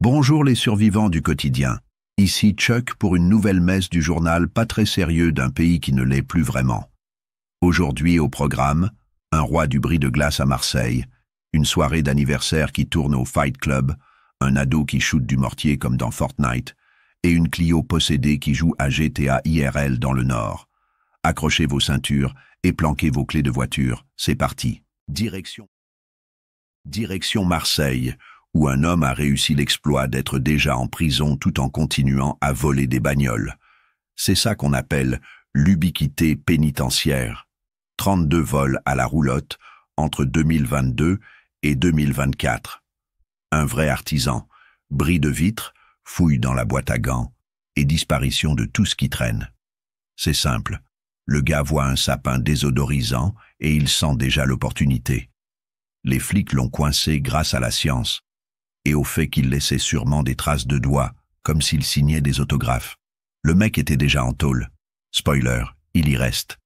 Bonjour les survivants du quotidien. Ici Chuck pour une nouvelle messe du journal pas très sérieux d'un pays qui ne l'est plus vraiment. Aujourd'hui au programme, un roi du bris de glace à Marseille, une soirée d'anniversaire qui tourne au Fight Club, un ado qui shoot du mortier comme dans Fortnite, et une Clio possédée qui joue à GTA IRL dans le Nord. Accrochez vos ceintures et planquez vos clés de voiture, c'est parti. Direction Marseille, où un homme a réussi l'exploit d'être déjà en prison tout en continuant à voler des bagnoles. C'est ça qu'on appelle l'ubiquité pénitentiaire. 32 vols à la roulotte entre 2022 et 2024. Un vrai artisan, bris de vitres, fouille dans la boîte à gants et disparition de tout ce qui traîne. C'est simple, le gars voit un sapin désodorisant et il sent déjà l'opportunité. Les flics l'ont coincé grâce à la science et au fait qu'il laissait sûrement des traces de doigts, comme s'il signait des autographes. Le mec était déjà en tôle. Spoiler, il y reste.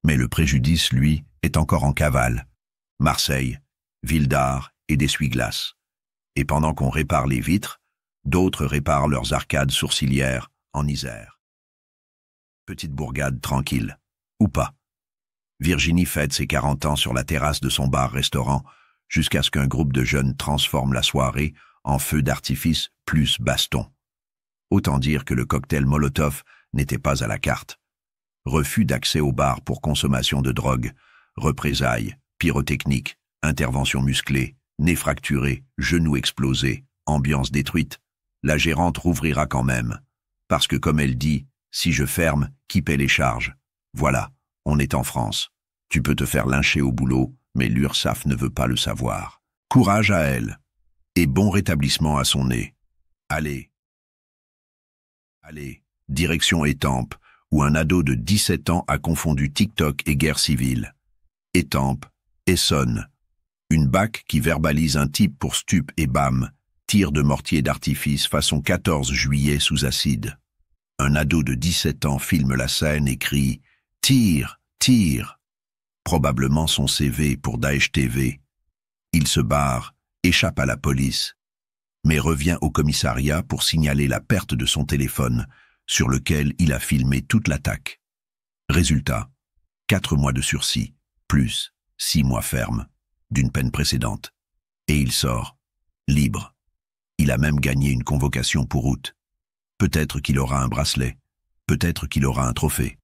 Mais le préjudice, lui, est encore en cavale. Marseille, ville d'art et d'essuie-glace. Et pendant qu'on répare les vitres, d'autres réparent leurs arcades sourcilières en Isère. Petite bourgade tranquille. Ou pas. Virginie fête ses 40 ans sur la terrasse de son bar-restaurant jusqu'à ce qu'un groupe de jeunes transforme la soirée en feu d'artifice plus baston. Autant dire que le cocktail Molotov n'était pas à la carte. Refus d'accès au bar pour consommation de drogue, représailles, pyrotechnique, intervention musclée, nez fracturé, genoux explosés, ambiance détruite. La gérante rouvrira quand même. Parce que comme elle dit, si je ferme, qui paie les charges? Voilà, on est en France. Tu peux te faire lyncher au boulot, mais l'URSSAF ne veut pas le savoir. Courage à elle. Et bon rétablissement à son nez. Allez, direction Étampes, où un ado de 17 ans a confondu TikTok et guerre civile. Étampes, Essonne. Une BAC qui verbalise un type pour stup et bam, tir de mortier d'artifice façon 14 juillet sous acide. Un ado de 17 ans filme la scène et crie « Tire, tire !» Probablement son CV pour Daesh TV. Il se barre, échappe à la police, mais revient au commissariat pour signaler la perte de son téléphone, sur lequel il a filmé toute l'attaque. Résultat, 4 mois de sursis, plus 6 mois ferme, d'une peine précédente. Et il sort, libre. Il a même gagné une convocation pour août. Peut-être qu'il aura un bracelet, peut-être qu'il aura un trophée.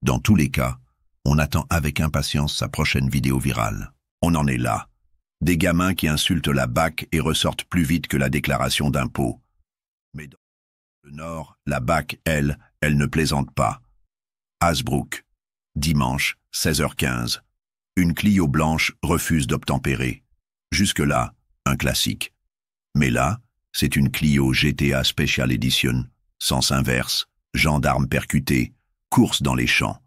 Dans tous les cas, on attend avec impatience sa prochaine vidéo virale. On en est là. Des gamins qui insultent la BAC et ressortent plus vite que la déclaration d'impôt. Mais dans le Nord, la BAC, elle ne plaisante pas. Hasbrook. Dimanche, 16h15. Une Clio blanche refuse d'obtempérer. Jusque-là, un classique. Mais là, c'est une Clio GTA Special Edition, sens inverse, gendarme percuté, course dans les champs.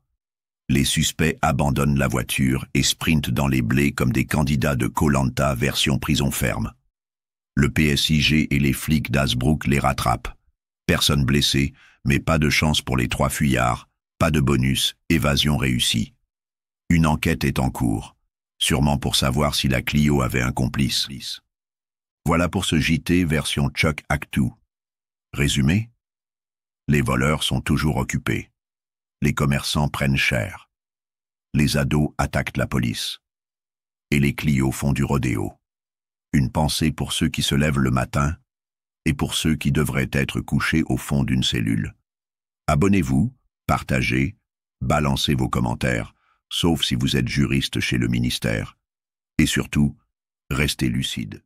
Les suspects abandonnent la voiture et sprintent dans les blés comme des candidats de Koh-Lanta version prison ferme. Le PSIG et les flics d'Hasbrook les rattrapent. Personne blessé, mais pas de chance pour les 3 fuyards, pas de bonus, évasion réussie. Une enquête est en cours, sûrement pour savoir si la Clio avait un complice. Voilà pour ce JT version Chuck Actu. Résumé? Les voleurs sont toujours occupés. Les commerçants prennent cher. Les ados attaquent la police. Et les Clios font du rodéo. Une pensée pour ceux qui se lèvent le matin et pour ceux qui devraient être couchés au fond d'une cellule. Abonnez-vous, partagez, balancez vos commentaires, sauf si vous êtes juriste chez le ministère. Et surtout, restez lucide.